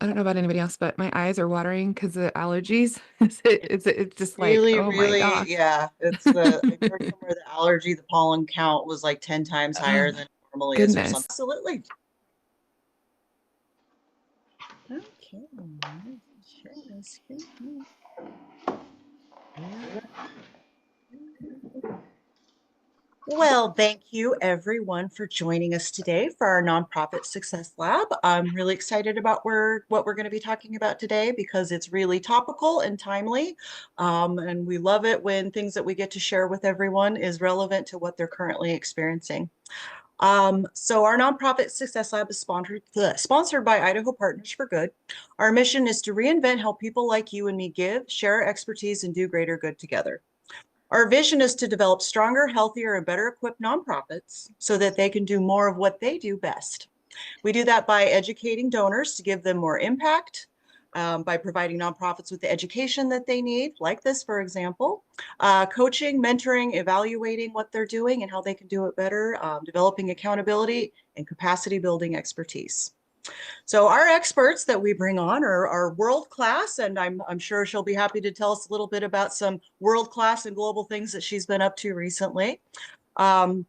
I don't know about anybody else, but my eyes are watering because of allergies. It's just like, Really, oh my really, gosh. yeah. I heard somewhere the allergy, the pollen count was like 10 times higher Oh, than it normally is or something. goodness. Absolutely. Okay, let me share my screen. Well, thank you everyone for joining us today for our Nonprofit Success Lab. I'm really excited about what we're going to be talking about today because it's really topical and timely. And we love it when things that we get to share with everyone is relevant to what they're currently experiencing. So our Nonprofit Success Lab is sponsored by Idaho Partners for Good. Our mission is to reinvent how people like you and me give, share our expertise, and do greater good together. Our vision is to develop stronger, healthier, and better equipped nonprofits so that they can do more of what they do best. We do that by educating donors to give them more impact, by providing nonprofits with the education that they need, like this, for example, coaching, mentoring, evaluating what they're doing and how they can do it better, developing accountability and capacity building expertise. So our experts that we bring on are world class, and I'm sure she'll be happy to tell us a little bit about some world class and global things that she's been up to recently. Um,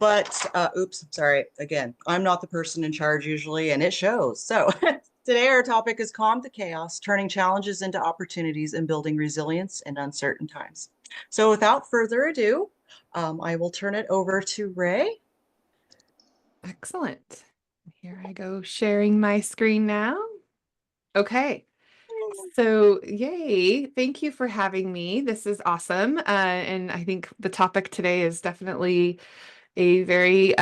oops, sorry. Again, I'm not the person in charge usually, and it shows. So today our topic is Calm to Chaos, turning challenges into opportunities and building resilience in uncertain times. So without further ado, I will turn it over to Ray. Excellent. Here I go sharing my screen now. Okay. So, yay. Thank you for having me. This is awesome. And I think the topic today is definitely a very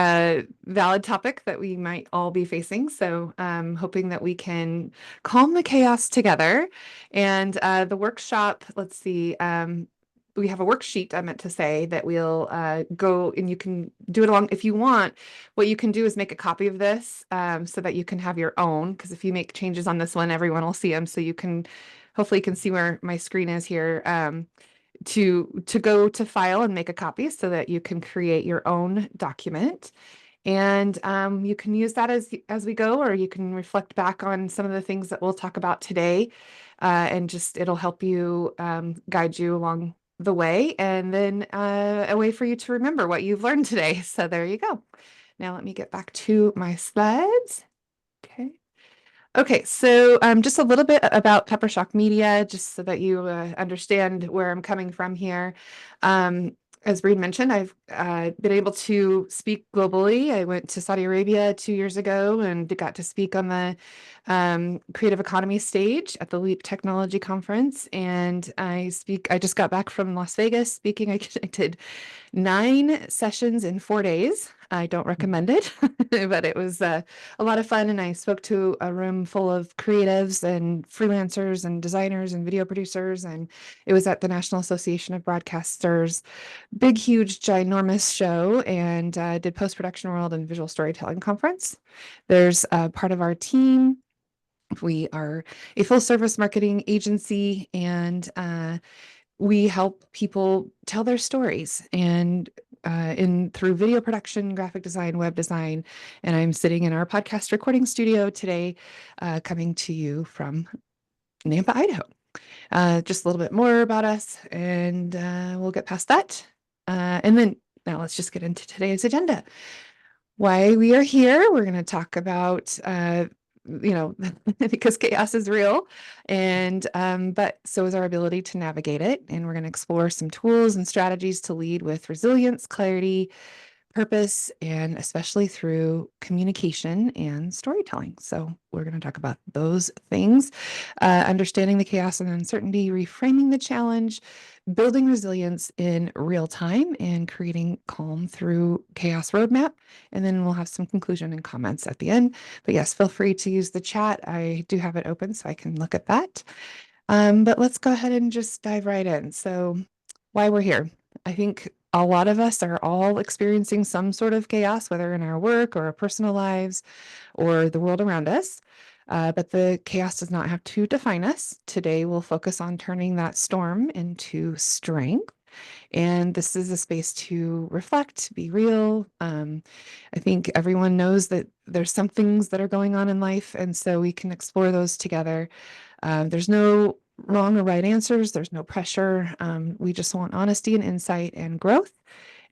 valid topic that we might all be facing. So, hoping that we can calm the chaos together. And the workshop, let's see, we have a worksheet, I meant to say, that we'll go and you can do it along if you want. What you can do is make a copy of this so that you can have your own, because if you make changes on this one, everyone will see them. So you can hopefully you can see where my screen is here. To go to file and make a copy so that you can create your own document. And you can use that as we go, or you can reflect back on some of the things that we'll talk about today, and just it'll help you guide you along the way, and then a way for you to remember what you've learned today. So there you go. Now let me get back to my slides. Okay. Okay, so just a little bit about Peppershock Media, just so that you understand where I'm coming from here. Um, as Reed mentioned, I've been able to speak globally. I went to Saudi Arabia 2 years ago and got to speak on the creative economy stage at the Leap Technology Conference. And I just got back from Las Vegas speaking. I did 9 sessions in 4 days. I don't recommend it, but it was a lot of fun. And I spoke to a room full of creatives and freelancers and designers and video producers. And it was at the National Association of Broadcasters, big, huge, ginormous show, and did post-production world and visual storytelling conference. There's part of our team. We are a full service marketing agency, and we help people tell their stories and in through video production, graphic design, web design. And I'm sitting in our podcast recording studio today, coming to you from Nampa, Idaho. Just a little bit more about us, and we'll get past that. And then now let's just get into today's agenda. Why we are here. We're going to talk about because chaos is real, and but so is our ability to navigate it. And we're going to explore some tools and strategies to lead with resilience, clarity, purpose, and especially through communication and storytelling. So we're going to talk about those things, understanding the chaos and uncertainty, reframing the challenge, building resilience in real time, and creating calm through chaos roadmap. And then we'll have some conclusion and comments at the end. But yes, feel free to use the chat. I do have it open so I can look at that. But let's go ahead and just dive right in. So why we're here. I think a lot of us are all experiencing some sort of chaos, whether in our work or our personal lives or the world around us. But the chaos does not have to define us. Today, we'll focus on turning that storm into strength. And this is a space to reflect, be real. I think everyone knows that there's some things that are going on in life, and so we can explore those together. There's no wrong or right answers, there's no pressure. We just want honesty and insight and growth.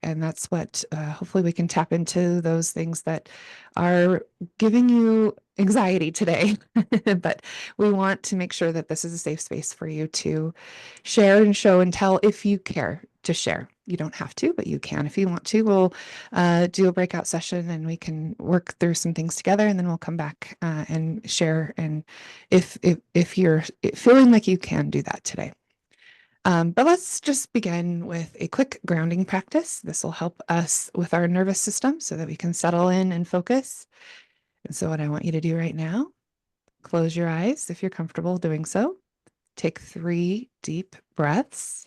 And that's what hopefully we can tap into those things that are giving you anxiety today. But we want to make sure that this is a safe space for you to share and show and tell if you care to share. You don't have to, but you can if you want to. We'll do a breakout session and we can work through some things together, and then we'll come back and share. And if you're feeling like you can do that today. But let's just begin with a quick grounding practice. This will help us with our nervous system so that we can settle in and focus. And so, what I want you to do right now, close your eyes if you're comfortable doing so. Take 3 deep breaths.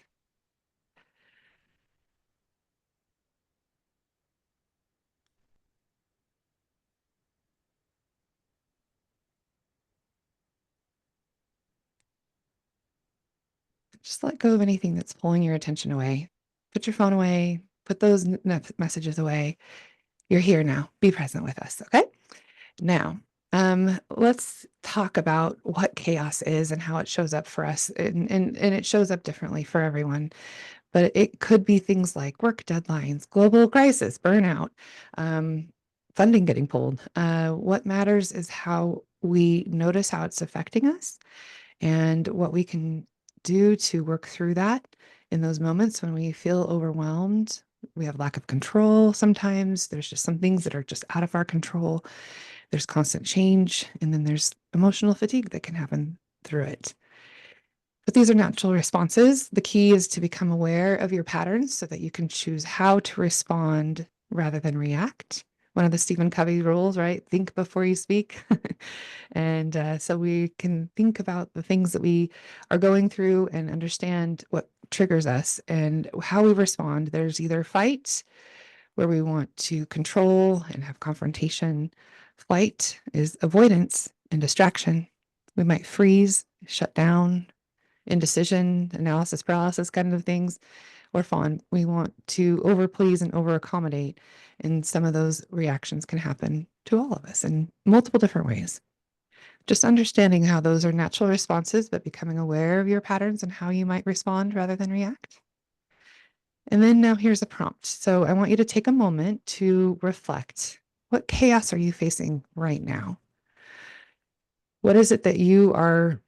Just let go of anything that's pulling your attention away. Put your phone away, put those messages away. You're here now. Be present with us, okay? Now, let's talk about what chaos is and how it shows up for us. And it shows up differently for everyone. But it could be things like work deadlines, global crisis, burnout, um, funding getting pulled. What matters is how we notice how it's affecting us and what we can do to work through that in those moments when we feel overwhelmed. We have lack of control sometimes. There's just some things that are just out of our control. There's constant change, and then there's emotional fatigue that can happen through it. But these are natural responses. The key is to become aware of your patterns so that you can choose how to respond rather than react. One of the Stephen Covey rules, right? Think before you speak. And so we can think about the things that we are going through and understand what triggers us and how we respond. There's either fight, where we want to control and have confrontation. Flight is avoidance and distraction. We might freeze, shut down, indecision, analysis paralysis kind of things, or fawn. We want to overplease and over accommodate. And some of those reactions can happen to all of us in multiple different ways. Just understanding how those are natural responses, but becoming aware of your patterns and how you might respond rather than react. And then now here's a prompt. So I want you to take a moment to reflect. What chaos are you facing right now? What is it that you are,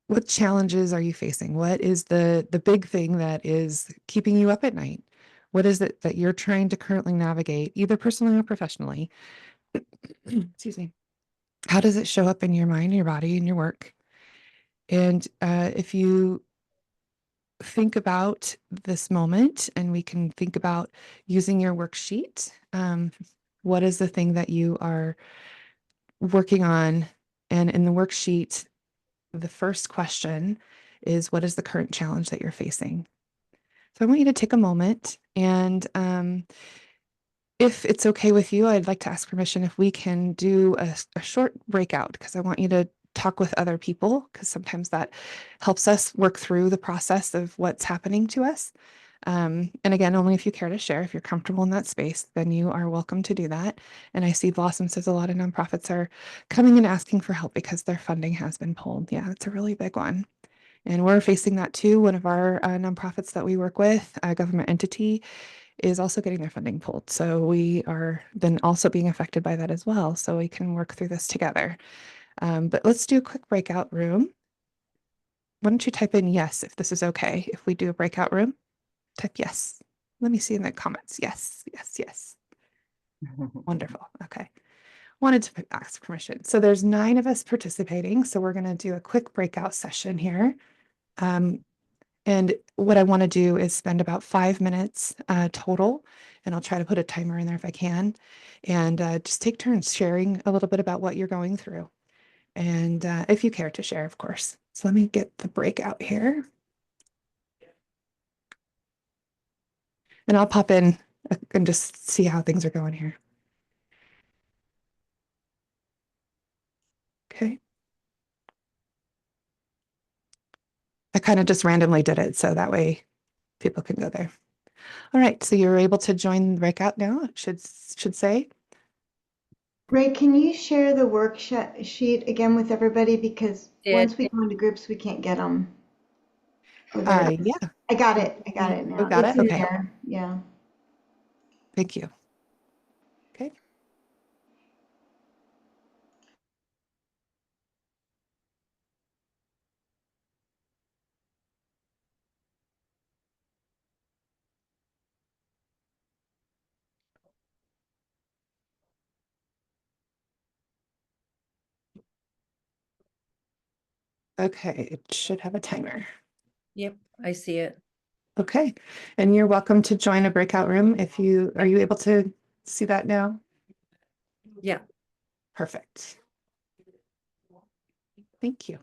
what challenges are you facing? What is the big thing that is keeping you up at night? What is it that you're trying to currently navigate, either personally or professionally? Excuse me. How does it show up in your mind, your body, and your work? And if you think about this moment, and we can think about using your worksheet. What is the thing that you are working on? And in the worksheet, the first question is, what is the current challenge that you're facing? So I want you to take a moment, and if it's okay with you, I'd like to ask permission if we can do a short breakout, because I want you to talk with other people, because sometimes that helps us work through the process of what's happening to us. And again, only if you care to share. If you're comfortable in that space, then you are welcome to do that. And I see Blossom says a lot of nonprofits are coming and asking for help because their funding has been pulled. Yeah, it's a really big one. And we're facing that too. One of our nonprofits that we work with, a government entity, is also getting their funding pulled. So we are then also being affected by that as well. So we can work through this together. But let's do a quick breakout room. Why don't you type in yes if this is okay? If we do a breakout room, type yes. Let me see in the comments. Yes, yes, yes. Wonderful. Okay. Wanted to ask permission. So there's 9 of us participating. So we're going to do a quick breakout session here. Um, And what I want to do is spend about 5 minutes total, and I'll try to put a timer in there if I can, and just take turns sharing a little bit about what you're going through. And if you care to share, of course. So let me get the breakout here, and I'll pop in and just see how things are going here. Okay. I kind of just randomly did it, so that way people can go there. All right, so you're able to join the breakout now, it should say. Ray, can you share the worksheet again with everybody? Because Did. once we go into groups, we can't get them. Oh, there it is. Yeah. I got it. I got it Oh, now. got It's it? in Okay. there. Yeah. Thank you. Okay. Okay, it should have a timer. Yep, I see it. Okay, and you're welcome to join a breakout room if are you able to see that now? Yeah. Perfect. Thank you.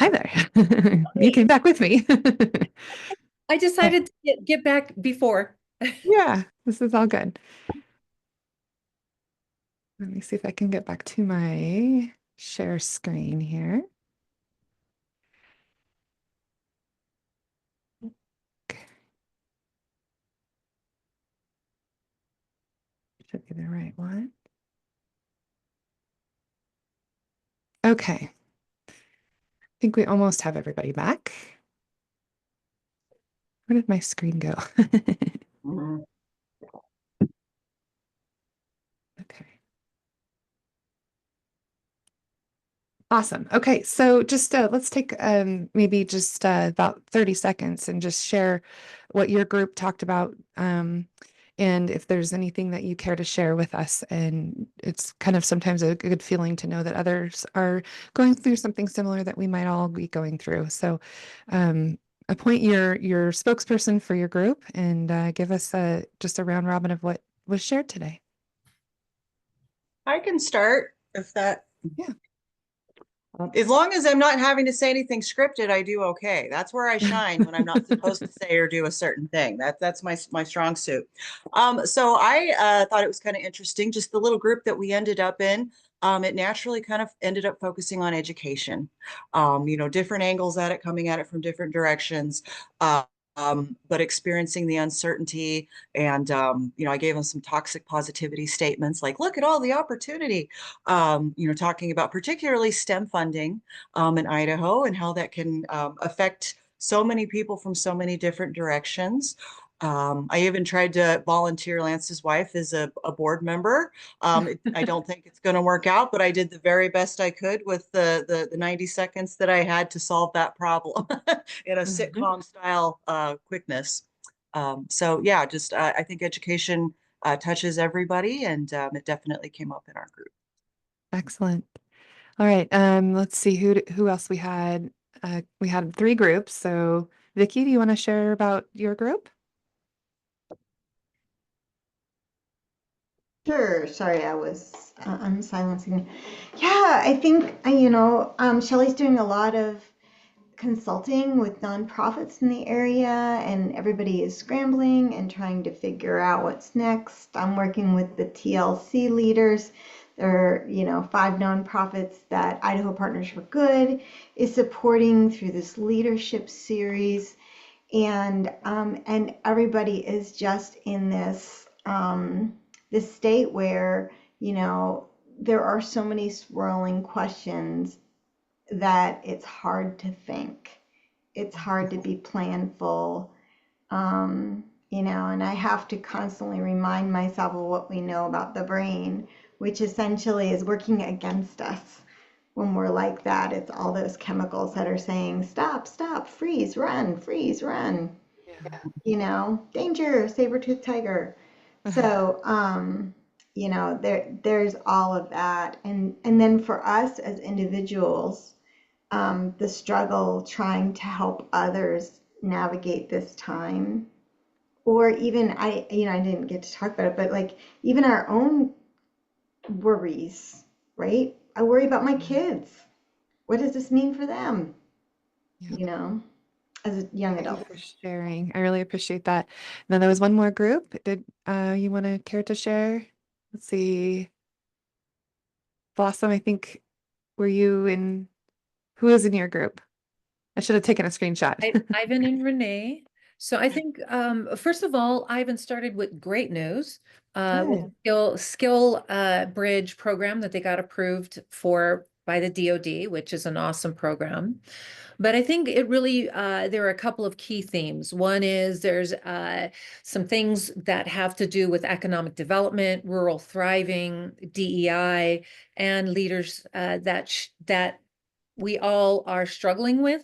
Hi there. You came back with me. I decided to get back before. Yeah, this is all good. Let me see if I can get back to my share screen here. Okay. Should be the right one. Okay. I think we almost have everybody back. Where did my screen go? Mhm. Okay. Awesome. Okay, so just let's take maybe just about 30 seconds and just share what your group talked about, and if there's anything that you care to share with us. And it's kind of sometimes a good feeling to know that others are going through something similar that we might all be going through. So appoint your spokesperson for your group and give us just a round robin of what was shared today. I can start if that. Yeah. As long as I'm not having to say anything scripted, I do okay. That's where I shine when I'm not supposed to say or do a certain thing. That's my strong suit. So I thought it was kind of interesting, just the little group that we ended up in. It naturally kind of ended up focusing on education. Different angles at it, coming at it from different directions. But experiencing the uncertainty, and I gave them some toxic positivity statements like, look at all the opportunity, talking about particularly STEM funding in Idaho and how that can affect so many people from so many different directions. I even tried to volunteer Lance's wife as a board member. I don't think it's going to work out, but I did the very best I could with the 90 seconds that I had to solve that problem in a sitcom style quickness. So yeah, just I think education touches everybody, and it definitely came up in our group. Excellent. All right. Let's see who else we had. We had three groups. So, Vicky, do you want to share about your group? Sure. Sorry, I was unsilencing. Yeah, I think, Shelley's doing a lot of consulting with nonprofits in the area, and everybody is scrambling and trying to figure out what's next. I'm working with the TLC leaders. There are, 5 nonprofits that Idaho Partners for Good is supporting through this leadership series, and everybody is just in this state where there are so many swirling questions that it's hard to think. It's hard to be planful, and I have to constantly remind myself of what we know about the brain, which essentially is working against us. When we're like that, it's all those chemicals that are saying, stop, stop, freeze, run, Yeah. danger, saber-toothed tiger. So, there's all of that. And then for us as individuals, the struggle trying to help others navigate this time, or even I didn't get to talk about it, but like even our own worries, right? I worry about my kids. What does this mean for them? Yeah. You know, as a young Thank you adult. for sharing. I really appreciate that. Then there was one more group. Did you want to care to share? Let's see. Blossom, I think, were you in, who is in your group? I should have taken a screenshot. Ivan and Renee. So I think first of all, Ivan started with great news with Good. skill bridge program that they got approved for by the DoD, which is an awesome program. But I think it really there are a couple of key themes. One is there's some things that have to do with economic development, rural thriving, DEI, and leaders that we all are struggling with.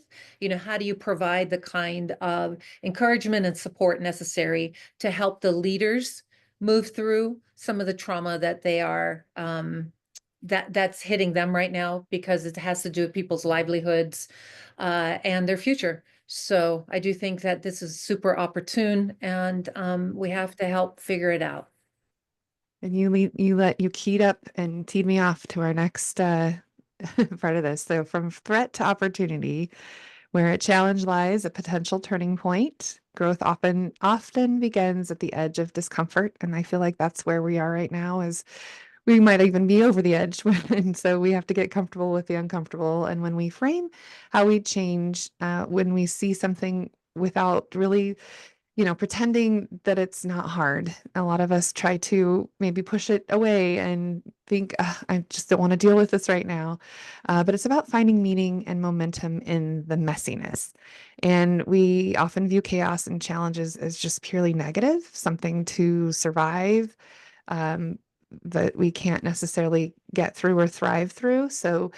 How do you provide the kind of encouragement and support necessary to help the leaders move through some of the trauma that they are that's hitting them right now, because it has to do with people's livelihoods and their future. So I do think that this is super opportune, and we have to help figure it out. And you keyed up and teed me off to our next part of this. So from threat to opportunity, where a challenge lies, a potential turning point. Growth often begins at the edge of discomfort, and I feel like that's where we are right now. Is we might even be over the edge, and so we have to get comfortable with the uncomfortable. And when we frame how we change, when we see something without really pretending that it's not hard. A lot of us try to maybe push it away and think, I just don't want to deal with this right now. But it's about finding meaning and momentum in the messiness. And we often view chaos and challenges as just purely negative, something to survive. Um, that we can't necessarily get through or thrive through. So,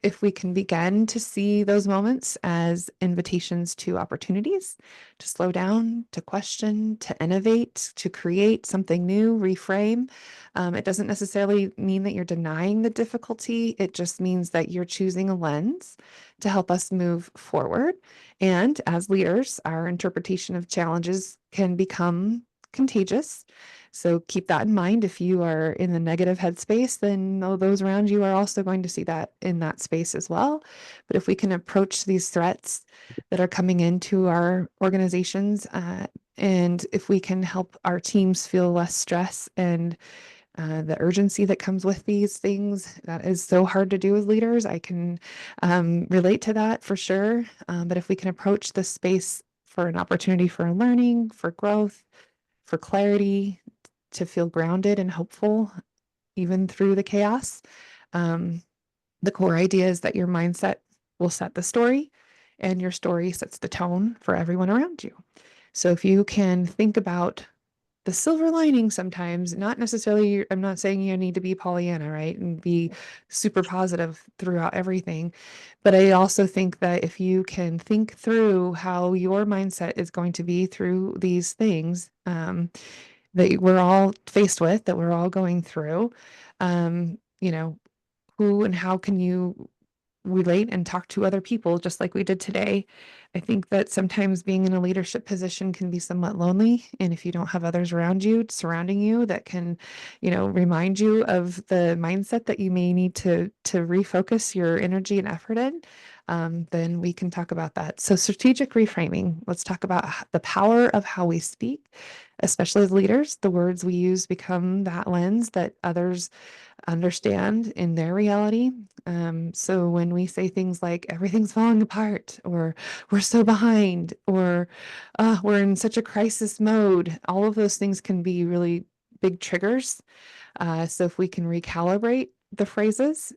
if we can begin to see those moments as invitations to opportunities, to slow down, to question, to innovate, to create something new, reframe. It doesn't necessarily mean that you're denying the difficulty. It just means that you're choosing a lens to help us move forward. And as leaders, our interpretation of challenges can become contagious. So keep that in mind. If you are in the negative headspace, then those around you are also going to see that in that space as well. But if we can approach these threats that are coming into our organizations, and if we can help our teams feel less stress and the urgency that comes with these things, that is so hard to do as leaders. I can relate to that for sure. But if we can approach this space for an opportunity for learning, for growth, for clarity, to feel grounded and hopeful, even through the chaos, um, the core idea is that your mindset will set the story and your story sets the tone for everyone around you. So if you can think about the silver lining sometimes, not necessarily, I'm not saying you need to be Pollyanna, right? And be super positive throughout everything. But I also think that if you can think through how your mindset is going to be through these things, that we're all faced with, that we're all going through, um, you know, who and how can you relate and talk to other people just like we did today. I think that sometimes being in a leadership position can be somewhat lonely. And if you don't have others around you, surrounding you that can, remind you of the mindset that you may need to refocus your energy and effort in, then we can talk about that. So strategic reframing, let's talk about the power of how we speak, especially as leaders. The words we use become that lens that others understand in their reality. So when we say things like everything's falling apart, or we're so behind, or we're in such a crisis mode, all of those things can be really big triggers. So if we can recalibrate the phrases,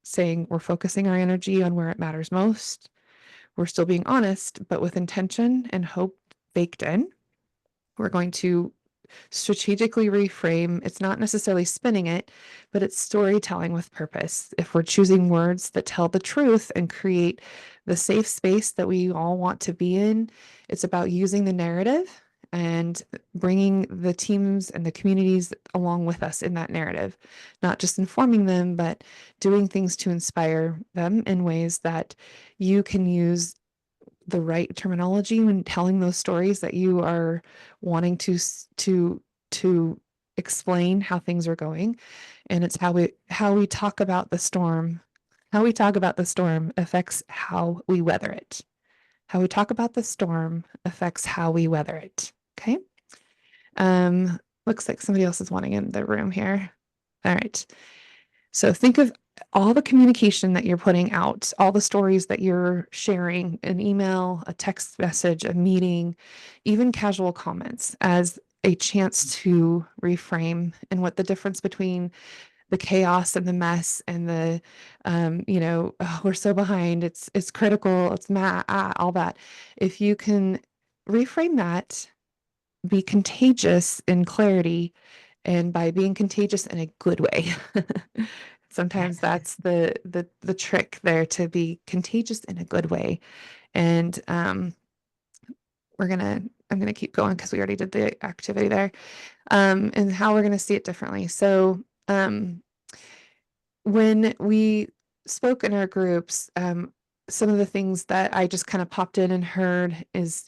saying we're focusing our energy on where it matters most, we're still being honest, but with intention and hope baked in, we're going to strategically reframe. It's not necessarily spinning it, but it's storytelling with purpose. If we're choosing words that tell the truth and create the safe space that we all want to be in, it's about using the narrative and bringing the teams and the communities along with us in that narrative, not just informing them, but doing things to inspire them in ways that you can use the right terminology when telling those stories, that you are wanting to explain how things are going. And it's how we talk about the storm. How we talk about the storm affects how we weather it. How we talk about the storm affects how we weather it. Okay. Looks like somebody else is wanting in the room here. All right. So think of all the communication that you're putting out, all the stories that you're sharing, an email, a text message, a meeting, even casual comments as a chance to reframe, and what the difference between the chaos and the mess and the, oh, we're so behind, it's critical, it's all that. If you can reframe that, be contagious in clarity, and by being contagious in a good way. Sometimes that's the trick there, to be contagious in a good way. And I'm gonna keep going because we already did the activity there. And how we're gonna see it differently. So when we spoke in our groups, some of the things that I just kind of popped in and heard is,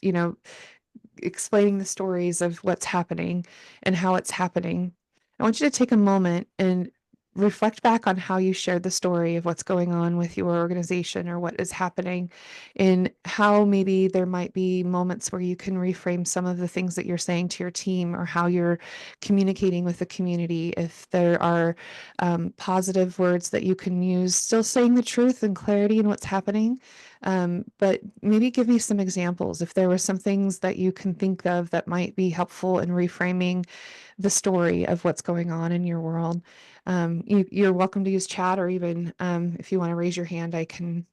explaining the stories of what's happening and how it's happening. I want you to take a moment and reflect back on how you shared the story of what's going on with your organization or what is happening, and how maybe there might be moments where you can reframe some of the things that you're saying to your team, or how you're communicating with the community. If there are positive words that you can use, still saying the truth and clarity in what's happening. But maybe give me some examples. If there were some things that you can think of that might be helpful in reframing the story of what's going on in your world. You're welcome to use chat, or even if you want to raise your hand, I can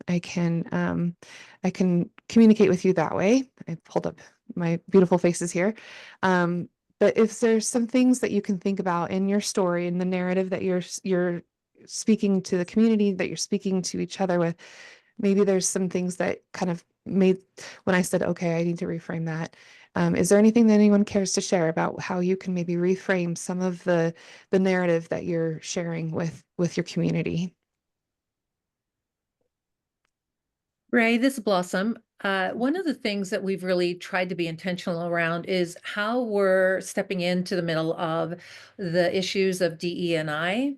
communicate with you that way. I pulled up my beautiful faces here. But if there's some things that you can think about in your story, in the narrative that you're speaking to the community, that you're speaking to each other with, maybe there's some things that kind of made, when I said, okay, I need to reframe that. Is there anything that anyone cares to share about how you can maybe reframe some of the narrative that you're sharing with your community? Ray, this is Blossom. One of the things that we've really tried to be intentional around is how we're stepping into the middle of the issues of DE&I,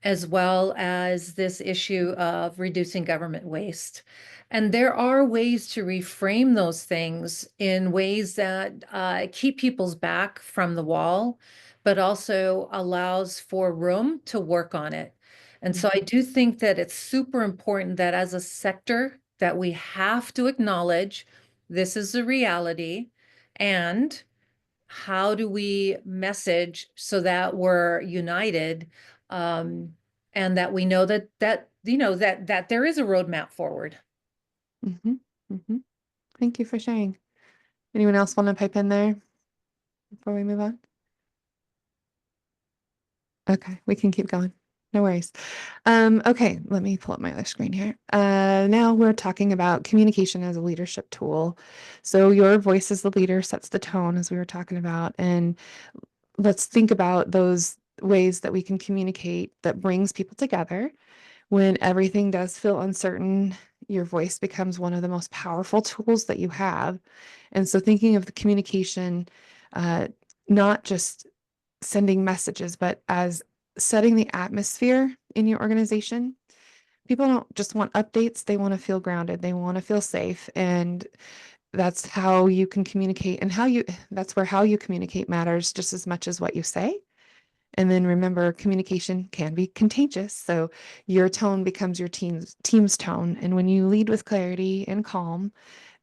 as well as this issue of reducing government waste. And there are ways to reframe those things in ways that keep people's back from the wall, but also allows for room to work on it. And so I do think that it's super important that as a sector that we have to acknowledge this is a reality, and how do we message so that we're united, and that we know that there is a roadmap forward. Mm-hmm. Mm-hmm. Thank you for sharing. Anyone else want to pipe in there before we move on? Okay, we can keep going. No worries. Okay, let me pull up my other screen here. Now we're talking about communication as a leadership tool. So your voice as the leader sets the tone, as we were talking about, and let's think about those ways that we can communicate that brings people together. When everything does feel uncertain, your voice becomes one of the most powerful tools that you have. And so thinking of the communication, not just sending messages, but as setting the atmosphere in your organization. People don't just want updates, they want to feel grounded, they want to feel safe. And that's how you can communicate, and that's where how you communicate matters just as much as what you say. And then remember, communication can be contagious. So your tone becomes your team's tone. And when you lead with clarity and calm,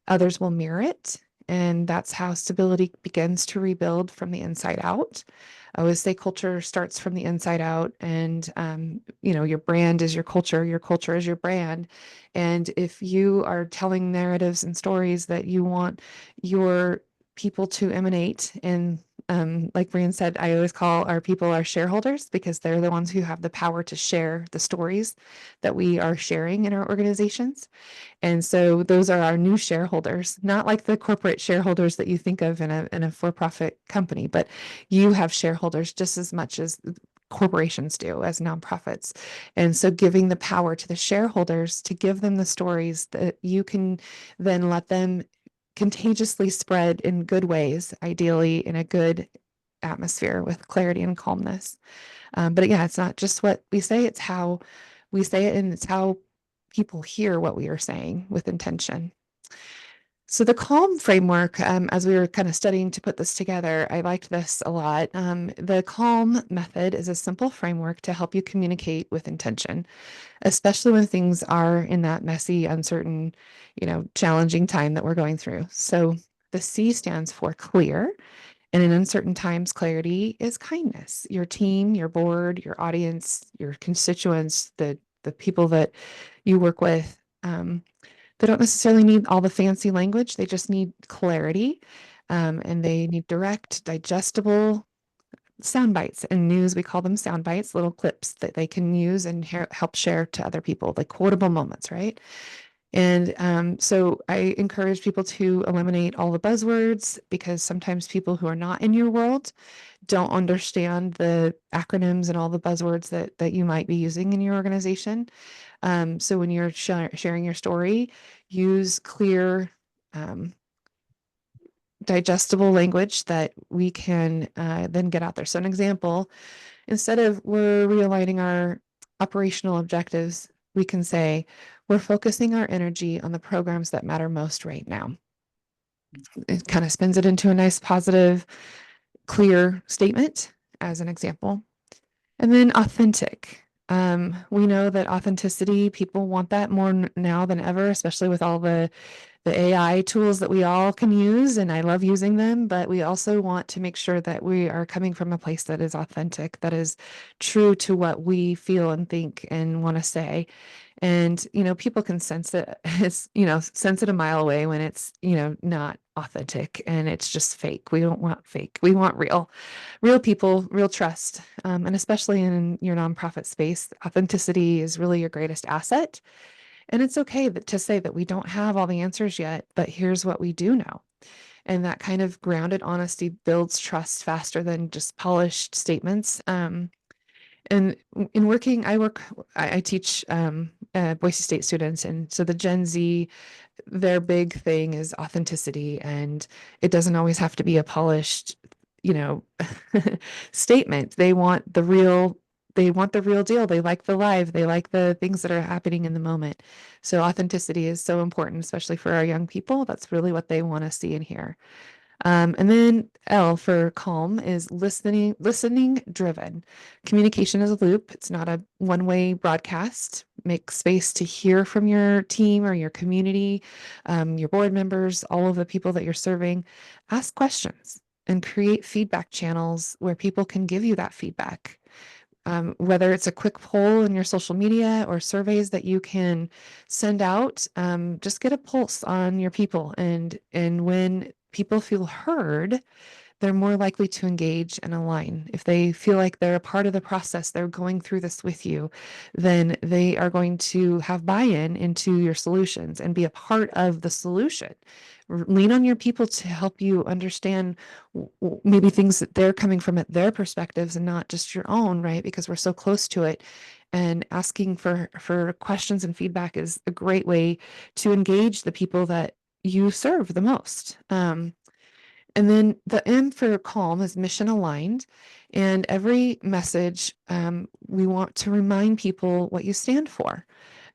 others will mirror it. And that's how stability begins to rebuild from the inside out. I always say culture starts from the inside out, and your brand is your culture is your brand. And if you are telling narratives and stories that you want your people to emanate, and like Brian said, I always call our people our shareholders, because they're the ones who have the power to share the stories that we are sharing in our organizations. And so those are our new shareholders, not like the corporate shareholders that you think of in a for-profit company, but you have shareholders just as much as corporations do, as nonprofits. And so giving the power to the shareholders to give them the stories that you can then let them contagiously spread in good ways, ideally in a good atmosphere with clarity and calmness. But yeah, it's not just what we say, it's how we say it, and it's how people hear what we are saying with intention. So the calm framework, as we were kind of studying to put this together, I liked this a lot. The calm method is a simple framework to help you communicate with intention, especially when things are in that messy, uncertain, challenging time that we're going through. So the C stands for clear. And in uncertain times, clarity is kindness. Your team, your board, your audience, your constituents, the people that you work with, they don't necessarily need all the fancy language. They just need clarity, and they need direct, digestible sound bites. In news, we call them sound bites, little clips that they can use and help share to other people, like quotable moments, right? And so I encourage people to eliminate all the buzzwords, because sometimes people who are not in your world don't understand the acronyms and all the buzzwords that you might be using in your organization. So when you're sharing your story, use clear, digestible language that we can then get out there. So an example, Instead of we're realigning our operational objectives, we can say we're focusing our energy on the programs that matter most right now. It kind of spins it into a nice, positive, clear statement as an example. And then authentic. We know that authenticity, people want that more now than ever, especially with all the AI tools that we all can use, and I love using them, but we also want to make sure that we are coming from a place that is authentic, that is true to what we feel and think and want to say. And, people can sense it. It's, sense it a mile away when it's, not authentic and it's just fake. We don't want fake. We want real people, real trust. And especially in your nonprofit space, authenticity is really your greatest asset. And it's okay to say that we don't have all the answers yet, but here's what we do know. And that kind of grounded honesty builds trust faster than just polished statements. And in working, I teach Boise State students. And so the Gen Z, their big thing is authenticity. And it doesn't always have to be a polished, you know, statement. They want the real deal. They like the live. They like the things that are happening in the moment. So authenticity is so important, especially for our young people. That's really what they want to see and hear. And then L for calm is listening driven. Communication is a loop. It's not a one-way broadcast. Make space to hear from your team or your community, your board members, all of the people that you're serving. Ask questions and create feedback channels where people can give you that feedback. Whether it's a quick poll in your social media or surveys that you can send out, just get a pulse on your people. And when people feel heard, they're more likely to engage and align. If they feel like they're a part of the process, they're going through this with you, then they are going to have buy-in into your solutions and be a part of the solution. Lean on your people to help you understand maybe things that they're coming from at their perspectives and not just your own, right? Because we're so close to it. And asking for questions and feedback is a great way to engage the people that you serve the most. And then the M for calm is mission aligned. And every message, we want to remind people what you stand for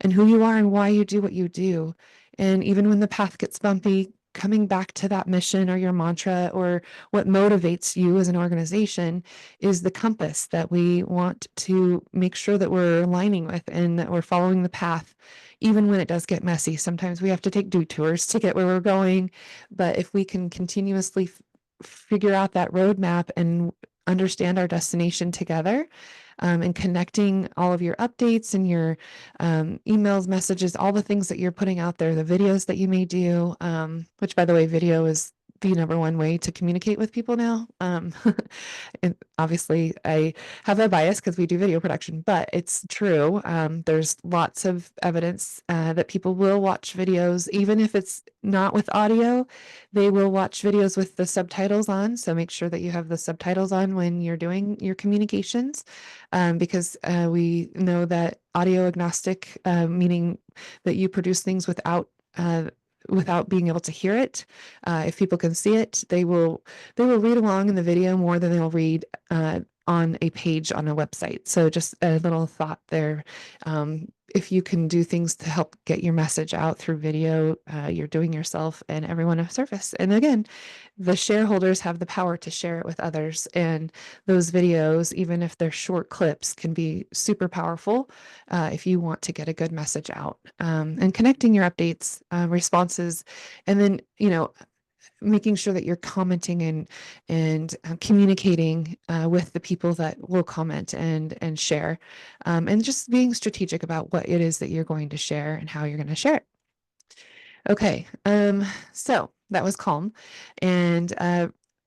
and who you are and why you do what you do. And even when the path gets bumpy, coming back to that mission or your mantra or what motivates you as an organization is the compass that we want to make sure that we're aligning with and that we're following the path, even when it does get messy. Sometimes we have to take detours to get where we're going. But if we can continuously figure out that roadmap and understand our destination together, and connecting all of your updates and your emails, messages, all the things that you're putting out there, the videos that you may do, which by the way, video is the number one way to communicate with people now. And obviously I have a bias because we do video production, but it's true. There's lots of evidence that people will watch videos, even if it's not with audio, they will watch videos with the subtitles on. So make sure that you have the subtitles on when you're doing your communications, because we know that audio agnostic, meaning that you produce things without being able to hear it. If people can see it, they will read along in the video more than they'll read on a page on a website. So just a little thought there. If you can do things to help get your message out through video, you're doing yourself and everyone a service. And again, the shareholders have the power to share it with others. And those videos, even if they're short clips, can be super powerful if you want to get a good message out. And connecting your updates, responses, and then, making sure that you're commenting and communicating with the people that will comment and share, and just being strategic about what it is that you're going to share and how you're going to share it. Okay, so that was calm, and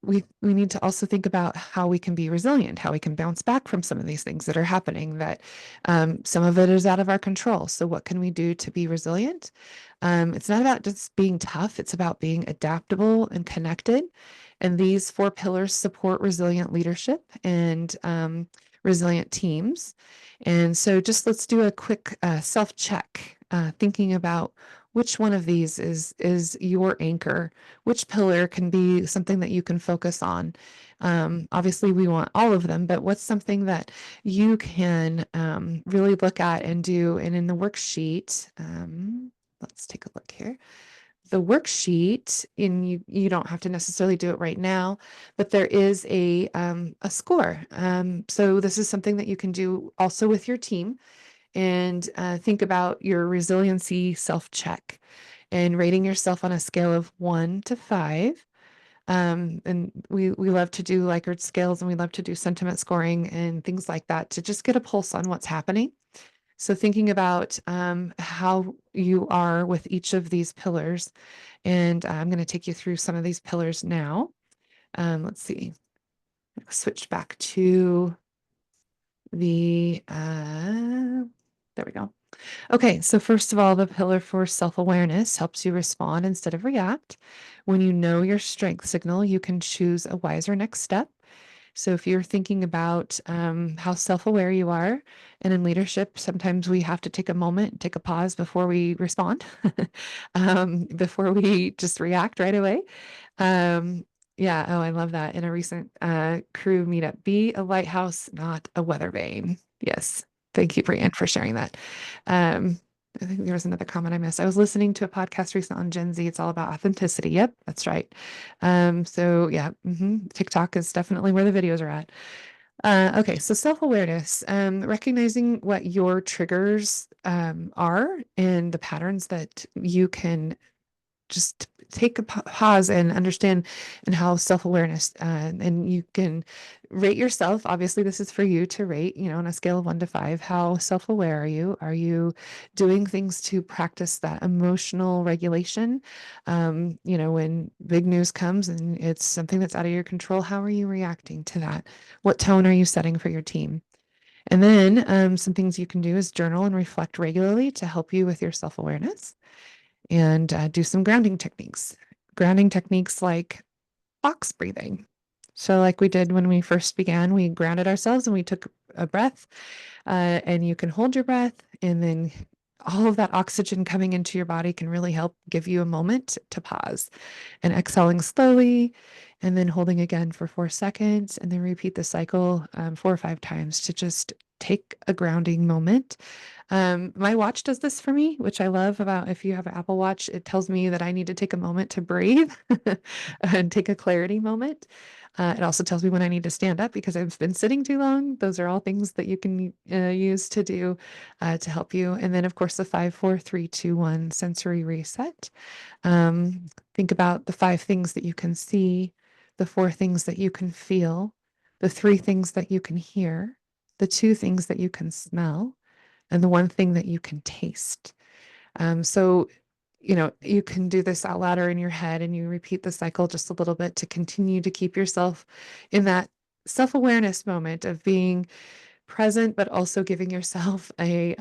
we need to also think about how we can be resilient, how we can bounce back from some of these things that are happening, that some of it is out of our control. So what can we do to be resilient? It's not about just being tough, it's about being adaptable and connected. And these 4 pillars support resilient leadership and resilient teams. And so just let's do a quick self-check, thinking about which one of these is your anchor? Which pillar can be something that you can focus on? Obviously, we want all of them, but what's something that you can really look at and do? And in the worksheet, let's take a look here. The worksheet, you don't have to necessarily do it right now, but there is a score. So this is something that you can do also with your team, and think about your resiliency self-check and rating yourself on a scale of 1 to 5. And we love to do Likert scales, and we love to do sentiment scoring and things like that to just get a pulse on what's happening. So thinking about how you are with each of these pillars, and I'm going to take you through some of these pillars now. Let's see. Switch back to the, there we go. Okay, so first of all, the pillar for self-awareness helps you respond instead of react. When you know your strength signal, you can choose a wiser next step. So if you're thinking about how self-aware you are, and in leadership, sometimes we have to take a moment, take a pause before we respond, before we just react right away. Yeah, oh, I love that. In a recent crew meetup, be a lighthouse, not a weather vane. Yes. Thank you, Brian, for sharing that. Um, I think there was another comment I missed. I was listening to a podcast recently on Gen Z. It's all about authenticity. Yep, that's right. So yeah, TikTok is definitely where the videos are at. Okay, so self-awareness, recognizing what your triggers are and the patterns that you can just take a pause and understand, and how self-awareness, and you can rate yourself. Obviously, this is for you to rate, on a scale of 1 to 5. How self-aware are you? Are you doing things to practice that emotional regulation? When big news comes and it's something that's out of your control, how are you reacting to that? What tone are you setting for your team? And then some things you can do is journal and reflect regularly to help you with your self-awareness, and do some grounding techniques. Grounding techniques like box breathing. So, like we did when we first began, we grounded ourselves and we took a breath, and you can hold your breath, and then all of that oxygen coming into your body can really help give you a moment to pause, and exhaling slowly, and then holding again for 4 seconds, and then repeat the cycle 4 or 5 times to just take a grounding moment. My watch does this for me, which I love about, if you have an Apple Watch, it tells me that I need to take a moment to breathe and take a clarity moment. It also tells me when I need to stand up because I've been sitting too long. Those are all things that you can use to do to help you. And then, of course, the 5, 4, 3, 2, 1 sensory reset. Think about the 5 things that you can see, the 4 things that you can feel, the 3 things that you can hear, the 2 things that you can smell, and the 1 thing that you can taste. So, you can do this out loud or in your head, and you repeat the cycle just a little bit to continue to keep yourself in that self-awareness moment of being present, but also giving yourself just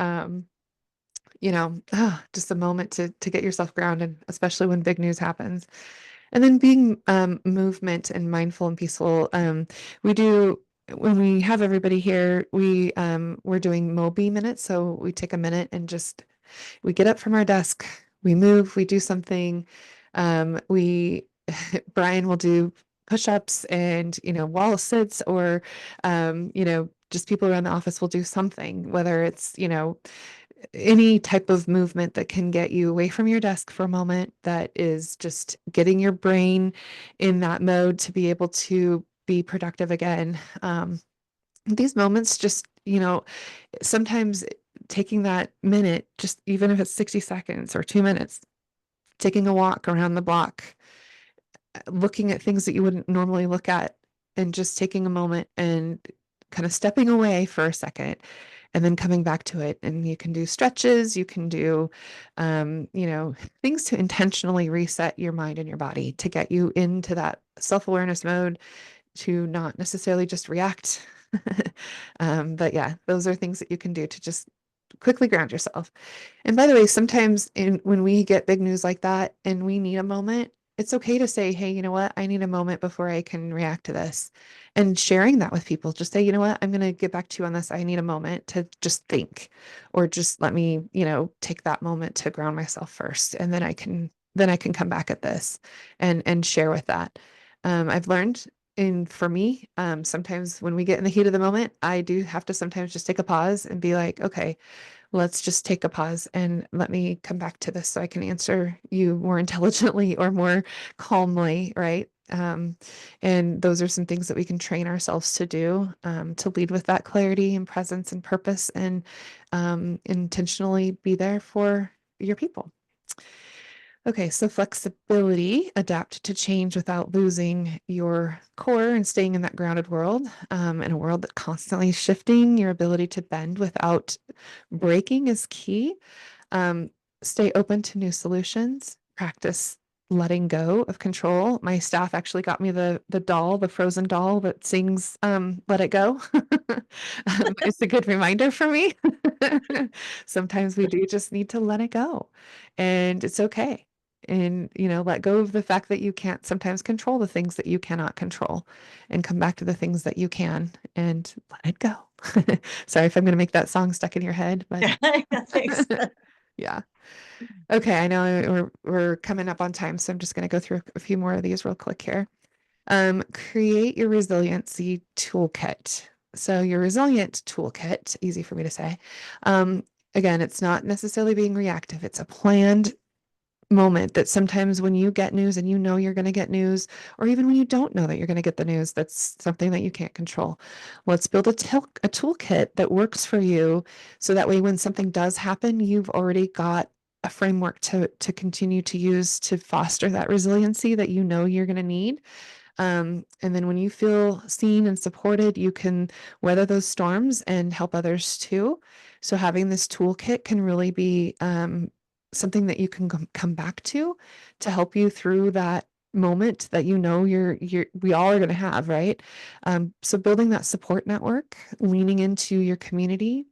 a moment to get yourself grounded, especially when big news happens. And then being movement and mindful and peaceful. We do, when we have everybody here, we're doing Moby minutes. So we take a minute and just, we get up from our desk, we move, we do something. We Brian will do push-ups and wall sits, or just people around the office will do something, whether it's any type of movement that can get you away from your desk for a moment, that is just getting your brain in that mode to be able to be productive again. These moments just, sometimes taking that minute, just even if it's 60 seconds or 2 minutes, taking a walk around the block, looking at things that you wouldn't normally look at, and just taking a moment and kind of stepping away for a second and then coming back to it. And you can do stretches, you can do, things to intentionally reset your mind and your body to get you into that self-awareness mode, to not necessarily just react. But yeah, those are things that you can do to just quickly ground yourself. And by the way, sometimes when we get big news like that and we need a moment, It's okay to say, hey, you know what? I need a moment before I can react to this. And sharing that with people, just say, you know what? I'm going to get back to you on this. I need a moment to just think, or just let me, take that moment to ground myself first. And then I can come back at this and share with that. I've learned for me, sometimes when we get in the heat of the moment, I do have to sometimes just take a pause and be like, okay, let's just take a pause and let me come back to this so I can answer you more intelligently or more calmly, right? And those are some things that we can train ourselves to do, to lead with that clarity and presence and purpose, and intentionally be there for your people. Okay, so flexibility, adapt to change without losing your core and staying in that grounded world, in a world that constantly is shifting. Your ability to bend without breaking is key. Um, Stay open to new solutions. Practice letting go of control. My staff actually got me the doll, the frozen doll that sings "Let It Go." It's a good reminder for me. Sometimes we do just need to let it go, and it's okay. And let go of the fact that you can't sometimes control the things that you cannot control, and come back to the things that you can, and let it go. Sorry if I'm going to make that song stuck in your head, but Yeah, thanks. yeah. Okay, I know we're coming up on time, so I'm just going to go through a few more of these real quick here. Create your resiliency toolkit. So your resilient toolkit, easy for me to say. Again, it's not necessarily being reactive. It's a planned moment that sometimes when you get news and you're going to get news, or even when you don't know that you're going to get the news, that's something that you can't control. Let's build a toolkit that works for you, so that way when something does happen, you've already got a framework to continue to use to foster that resiliency that you're going to need. And then when you feel seen and supported, you can weather those storms and help others too. So having this toolkit can really be something that you can come back to help you through that moment that we all are going to have, right? So building that support network, leaning into your community,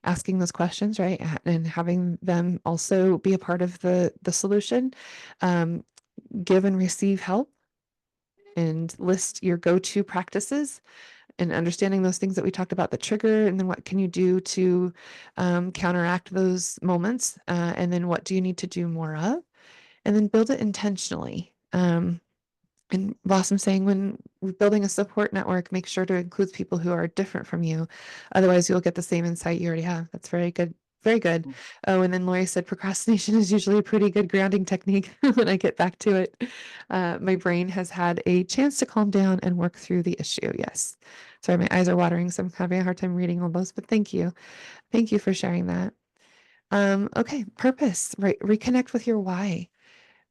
asking those questions, right, and having them also be a part of the solution. Um, Give and receive help, and list your go-to practices, and understanding those things that we talked about, the trigger, and then what can you do to counteract those moments, and then what do you need to do more of, and then build it intentionally. And Blossom saying, when building a support network, make sure to include people who are different from you. Otherwise, you'll get the same insight you already have. That's very good. Very good. Oh, and then Lori said, procrastination is usually a pretty good grounding technique when I get back to it. My brain has had a chance to calm down and work through the issue. Yes. Sorry, my eyes are watering, so I'm having a hard time reading all those, but thank you. Thank you for sharing that. Okay, purpose, right? Reconnect with your why.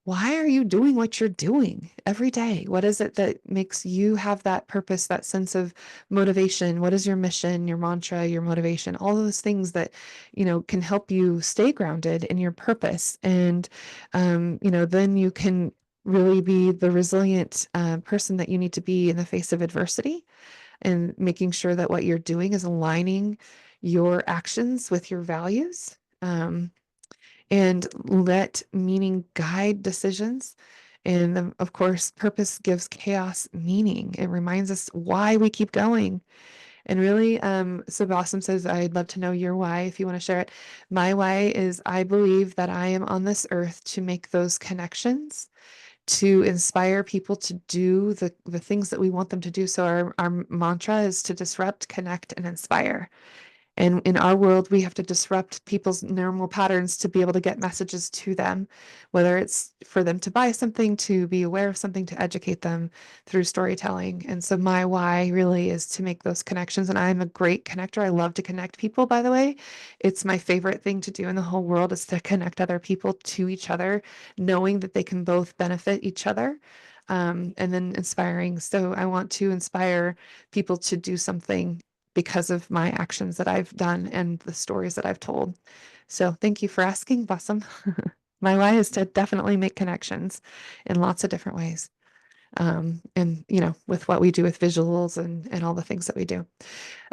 Why are you doing what you're doing every day? What is it that makes you have that purpose, that sense of motivation? What is your mission, your mantra, your motivation? All those things that, can help you stay grounded in your purpose. And, then you can really be the resilient person that you need to be in the face of adversity, and making sure that what you're doing is aligning your actions with your values. And let meaning guide decisions. And then, of course, purpose gives chaos meaning. It reminds us why we keep going. And really, so Blossom says, I'd love to know your why if you want to share it. My why is, I believe that I am on this earth to make those connections, to inspire people to do the things that we want them to do. So our mantra is to disrupt, connect, and inspire. And in our world, we have to disrupt people's normal patterns to be able to get messages to them, whether it's for them to buy something, to be aware of something, to educate them through storytelling. And so my why really is to make those connections. And I'm a great connector. I love to connect people, by the way. It's my favorite thing to do in the whole world, is to connect other people to each other, knowing that they can both benefit each other. And then inspiring. So I want to inspire people to do something because of my actions that I've done and the stories that I've told. So thank you for asking, Blossom. My why is to definitely make connections in lots of different ways. And with what we do with visuals and all the things that we do.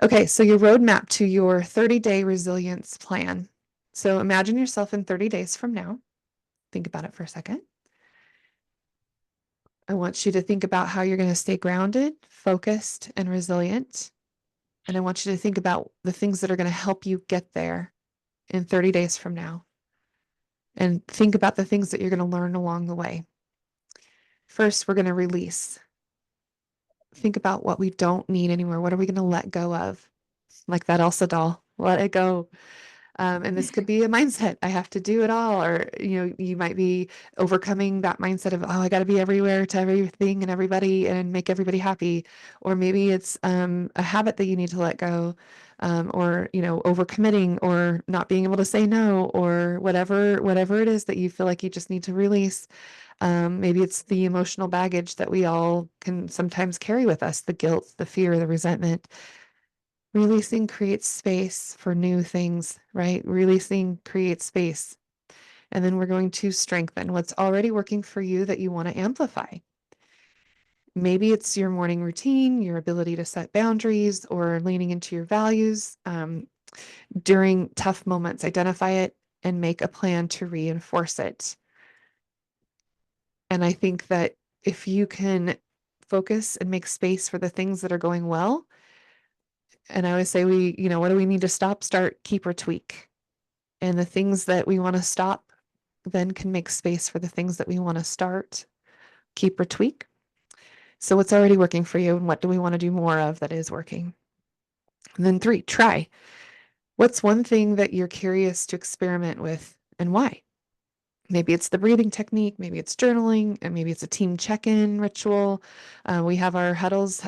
Okay, so your roadmap to your 30-day resilience plan. So imagine yourself in 30 days from now. Think about it for a second. I want you to think about how you're going to stay grounded, focused, and resilient. And I want you to think about the things that are going to help you get there in 30 days from now. And think about the things that you're going to learn along the way. First, we're going to release. Think about what we don't need anymore. What are we going to let go of? Like that Elsa doll, let it go. And this could be a mindset. I have to do it all. Or, you might be overcoming that mindset of, oh, I got to be everywhere to everything and everybody and make everybody happy. Or maybe it's a habit that you need to let go, or, overcommitting or not being able to say no, or whatever it is that you feel like you just need to release. Maybe it's the emotional baggage that we all can sometimes carry with us, the guilt, the fear, the resentment. Releasing creates space for new things, right? Releasing creates space. And then we're going to strengthen what's already working for you that you want to amplify. Maybe it's your morning routine, your ability to set boundaries, or leaning into your values. During tough moments, identify it and make a plan to reinforce it. And I think that if you can focus and make space for the things that are going well, and I always say what do we need to stop, start, keep, or tweak? And the things that we want to stop then can make space for the things that we want to start, keep, or tweak. So what's already working for you and what do we want to do more of that is working? And then 3, try. What's one thing that you're curious to experiment with and why? Maybe it's the breathing technique, maybe it's journaling, and maybe it's a team check-in ritual. We have our huddles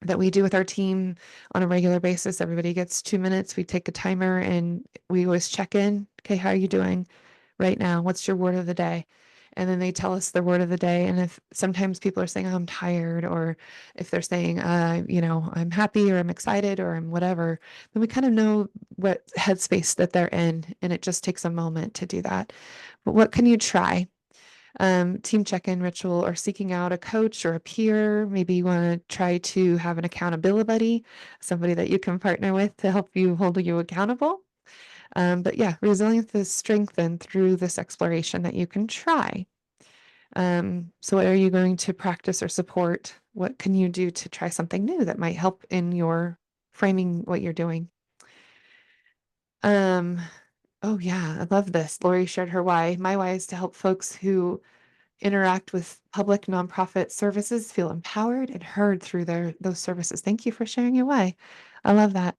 that we do with our team on a regular basis. Everybody gets 2 minutes. We take a timer and we always check in. Okay, how are you doing right now? What's your word of the day? And then they tell us their word of the day. And if sometimes people are saying, oh, I'm tired, or if they're saying, I'm happy or I'm excited or I'm whatever, then we kind of know what headspace that they're in. And it just takes a moment to do that. But what can you try? Team check-in ritual, or seeking out a coach or a peer. Maybe you want to try to have an accountability buddy, somebody that you can partner with to help you hold you accountable. But yeah, resilience is strengthened through this exploration that you can try. So what are you going to practice or support? What can you do to try something new that might help in your framing what you're doing? Oh yeah, I love this. Lori shared her why. My why is to help folks who interact with public nonprofit services feel empowered and heard through those services. Thank you for sharing your why. I love that.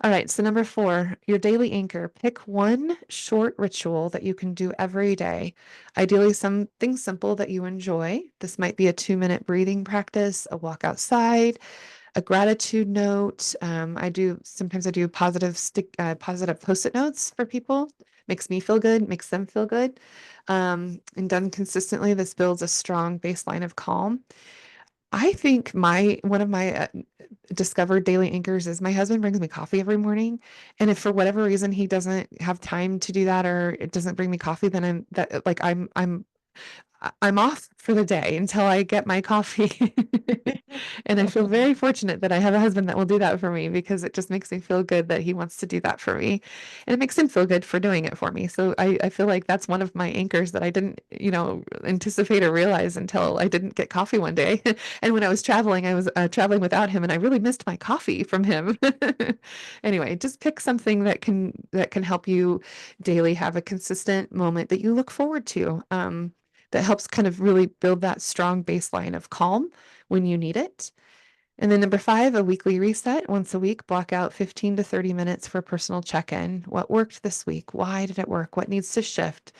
All right, so number 4, your daily anchor. Pick one short ritual that you can do every day. Ideally, something simple that you enjoy. This might be a 2-minute breathing practice, a walk outside, a gratitude note. Sometimes I do positive post-it notes for people. Makes me feel good, makes them feel good. And done consistently, this builds a strong baseline of calm. I think one of my discovered daily anchors is my husband brings me coffee every morning. And if for whatever reason he doesn't have time to do that, or it doesn't bring me coffee, then I'm off for the day until I get my coffee. And I feel very fortunate that I have a husband that will do that for me, because it just makes me feel good that he wants to do that for me. And it makes him feel good for doing it for me. So I feel like that's one of my anchors that I didn't, anticipate or realize until I didn't get coffee one day. And when I was traveling without him, and I really missed my coffee from him. Anyway, just pick something that can help you daily have a consistent moment that you look forward to. That helps kind of really build that strong baseline of calm when you need it. And then number 5, a weekly reset. Once a week, block out 15 to 30 minutes for a personal check-in. What worked this week? Why did it work? What needs to shift?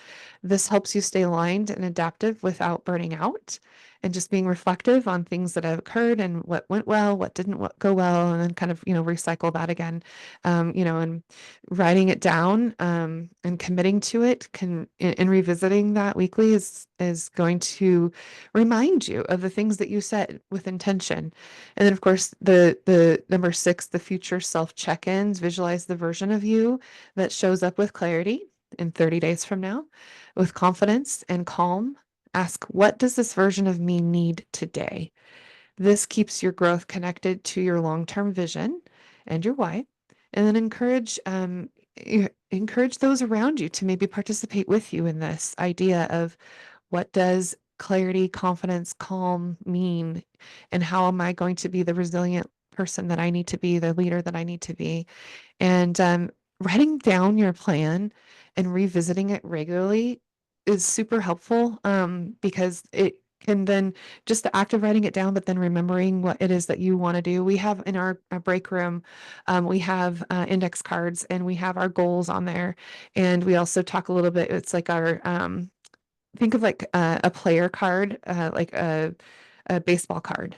This helps you stay aligned and adaptive without burning out, and just being reflective on things that have occurred and what went well, what didn't go well, and then kind of, recycle that again. And writing it down, and committing to it and revisiting that weekly is going to remind you of the things that you set with intention. And then, of course, the number 6, the future self check-ins. Visualize the version of you that shows up with clarity in 30 days from now, with confidence and calm. Ask, what does this version of me need today? This keeps your growth connected to your long-term vision and your why. And then encourage those around you to maybe participate with you in this idea of, what does clarity, confidence, calm mean? And how am I going to be the resilient person that I need to be, the leader that I need to be? And writing down your plan and revisiting it regularly is super helpful, because it can then, just the act of writing it down, but then remembering what it is that you want to do. We have in our break room, we have index cards, and we have our goals on there. And we also talk a little bit, it's like our, think of like a player card, like a baseball card.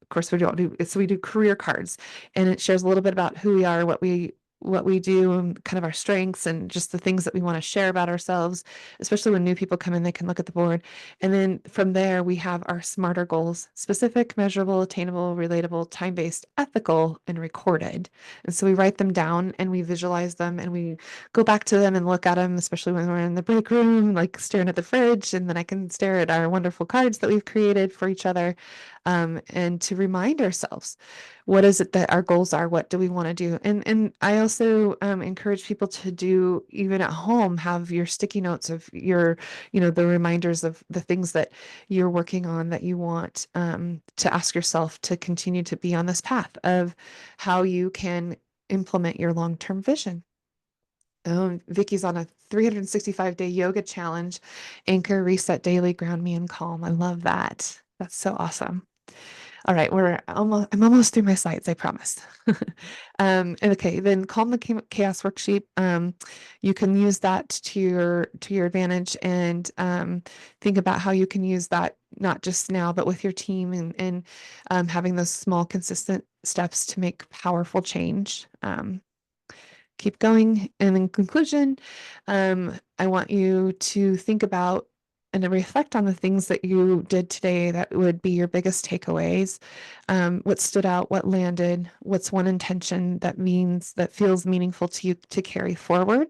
Of course, we don't do, so we do career cards, and it shares a little bit about who we are, what we do, and kind of our strengths, and just the things that we want to share about ourselves. Especially when new people come in, they can look at the board. And then from there, we have our smarter goals: specific, measurable, attainable, relatable, time-based, ethical, and recorded. And so we write them down and we visualize them, and we go back to them and look at them, especially when we're in the break room, like staring at the fridge, and then I can stare at our wonderful cards that we've created for each other, and to remind ourselves, what is it that our goals are? What do we want to do? And I also encourage people to do, even at home, have your sticky notes of your, the reminders of the things that you're working on, that you want, to ask yourself to continue to be on this path of how you can implement your long-term vision. Vicky's on a 365-day yoga challenge. Anchor, reset daily, ground me in calm. I love that. That's so awesome. All right, I'm almost through my slides, I promise. And okay, then Calm the Chaos worksheet. You can use that to your advantage, and think about how you can use that, not just now, but with your team, and having those small, consistent steps to make powerful change. Keep going. And in conclusion, I want you to think about and to reflect on the things that you did today that would be your biggest takeaways. What stood out, what landed, what's one intention that feels meaningful to you to carry forward.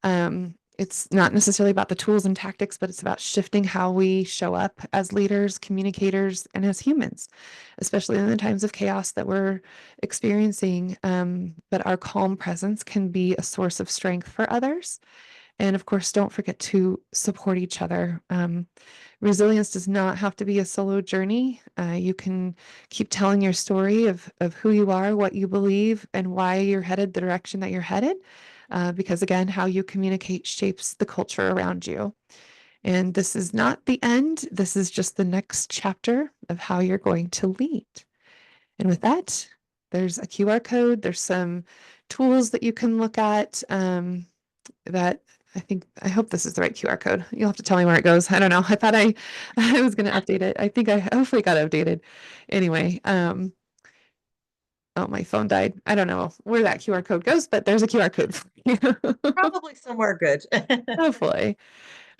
It's not necessarily about the tools and tactics, but it's about shifting how we show up as leaders, communicators, and as humans, especially in the times of chaos that we're experiencing. But our calm presence can be a source of strength for others. And of course, don't forget to support each other. Resilience does not have to be a solo journey. You can keep telling your story of who you are, what you believe, and why you're headed the direction that you're headed. Because again, how you communicate shapes the culture around you. And this is not the end. This is just the next chapter of how you're going to lead. And with that, there's a QR code. There's some tools that you can look at, that I hope this is the right QR code. You'll have to tell me where it goes. I don't know. I thought I was going to update it. I think I hopefully got updated. Anyway, oh, my phone died. I don't know where that QR code goes, but there's a QR code for you. Probably somewhere good. Hopefully.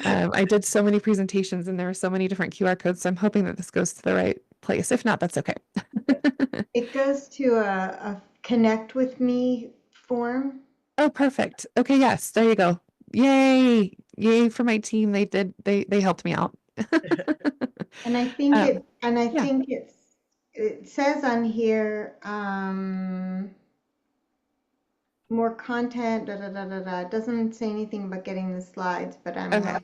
I did so many presentations and there were so many different QR codes, so I'm hoping that this goes to the right place. If not, that's okay. It goes to a connect with me form. Oh, perfect. Okay, yes, there you go. Yay. Yay for my team. They helped me out. And I think Yeah. it says on here, more content, da da da da da. It doesn't say anything about getting the slides, but Okay.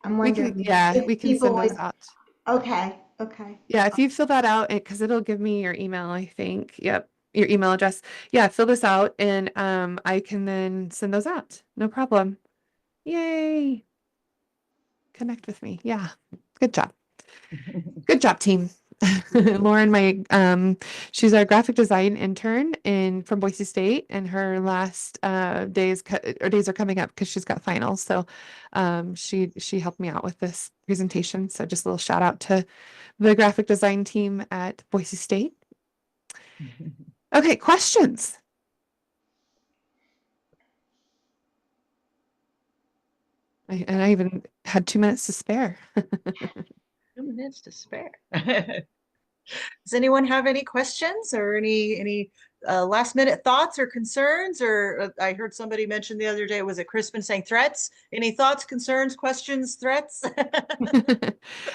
I'm wondering We if can people send those would. out. Okay, okay. Yeah, if you fill that out, because it'll give me your email, I think. Yep, your email address. Yeah, fill this out and I can then send those out. No problem. Yay. Connect with me. Yeah. Good job. Good job, team. Lauren, she's our graphic design intern from Boise State, and her last days are coming up because she's got finals. So she helped me out with this presentation. So just a little shout out to the graphic design team at Boise State. Okay, questions. I even had 2 minutes to spare. 2 minutes to spare. Does anyone have any questions or any last minute thoughts or concerns? Or I heard somebody mention the other day, was it Crispin saying threats? Any thoughts, concerns, questions, threats?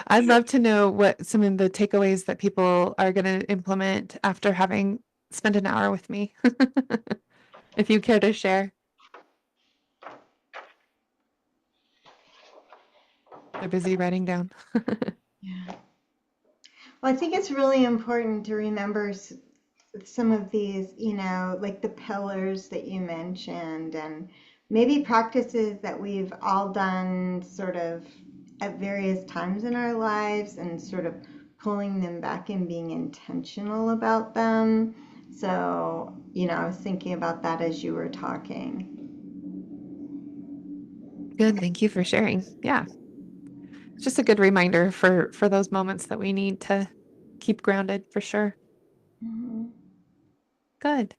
I'd love to know what some of the takeaways that people are going to implement after having spent an hour with me. If you care to share. They're busy writing down. Yeah. Well, I think it's really important to remember some of these, like the pillars that you mentioned, and maybe practices that we've all done sort of at various times in our lives, and sort of pulling them back and being intentional about them. So, I was thinking about that as you were talking. Good. Thank you for sharing. Yeah. It's just a good reminder for those moments that we need to keep grounded for sure. Mhm. Good.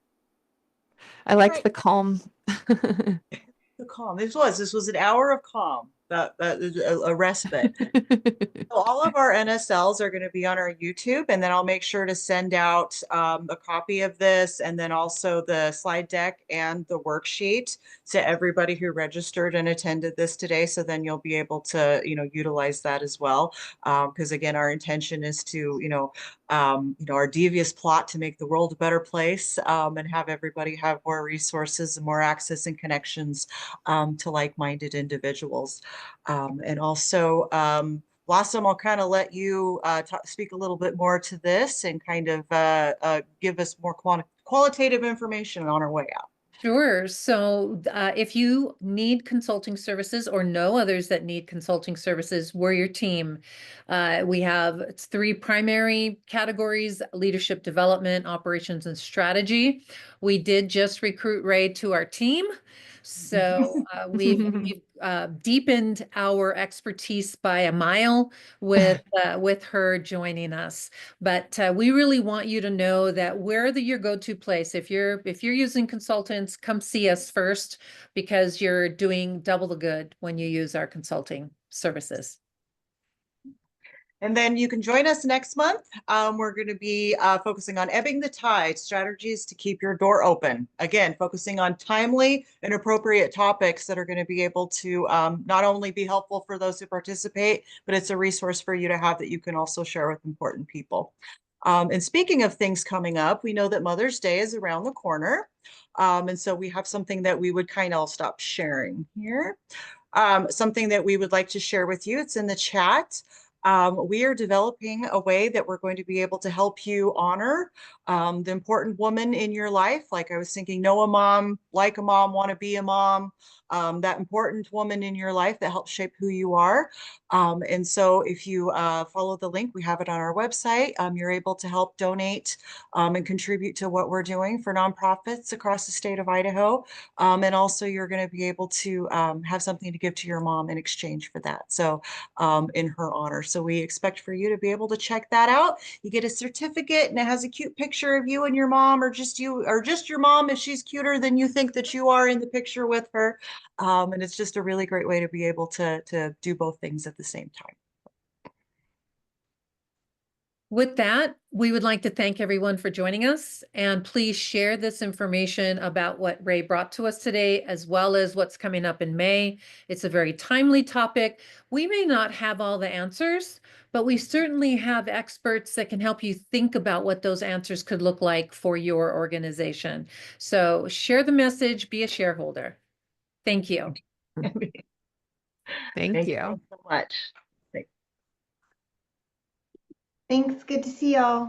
I All liked right. the calm. The calm. This was an hour of calm. That is a respite. So all of our NSLs are going to be on our YouTube, and then I'll make sure to send out a copy of this, and then also the slide deck and the worksheet to everybody who registered and attended this today. So then you'll be able to, utilize that as well. Because again, our intention is to, our devious plot to make the world a better place, and have everybody have more resources and more access and connections to like-minded individuals. And also, Blossom, I'll kind of let you speak a little bit more to this and kind of give us more qualitative information on our way out. Sure. So if you need consulting services or know others that need consulting services, we're your team. We have three primary categories: leadership development, operations, and strategy. We did just recruit Ray to our team. So we've deepened our expertise by a mile with her joining us. But we really want you to know that we're your go-to place. If you're using consultants, come see us first, because you're doing double the good when you use our consulting services. And then you can join us next month. We're going to be focusing on ebbing the tide, strategies to keep your door open. Again, focusing on timely and appropriate topics that are going to be able to not only be helpful for those who participate, but it's a resource for you to have that you can also share with important people. And speaking of things coming up, we know that Mother's Day is around the corner. And so we have something that we would kind of, I'll stop sharing here. Something that we would like to share with you. It's in the chat. We are developing a way that we're going to be able to help you honor the important woman in your life. Like I was thinking, know a mom, like a mom, want to be a mom, that important woman in your life that helps shape who you are. And so if you follow the link, we have it on our website. You're able to help donate and contribute to what we're doing for nonprofits across the state of Idaho. And also you're going to be able to have something to give to your mom in exchange for that. So in her honor. So we expect for you to be able to check that out. You get a certificate and it has a cute picture of you and your mom, or just you, or just your mom if she's cuter than you think that you are in the picture with her. And it's just a really great way to be able to do both things at the same time. With that, we would like to thank everyone for joining us, and please share this information about what Ray brought to us today, as well as what's coming up in May. It's a very timely topic. We may not have all the answers, but we certainly have experts that can help you think about what those answers could look like for your organization. So share the message, be a shareholder. Thank you. Thank Thank you. you so much. Thanks. Good to see y'all.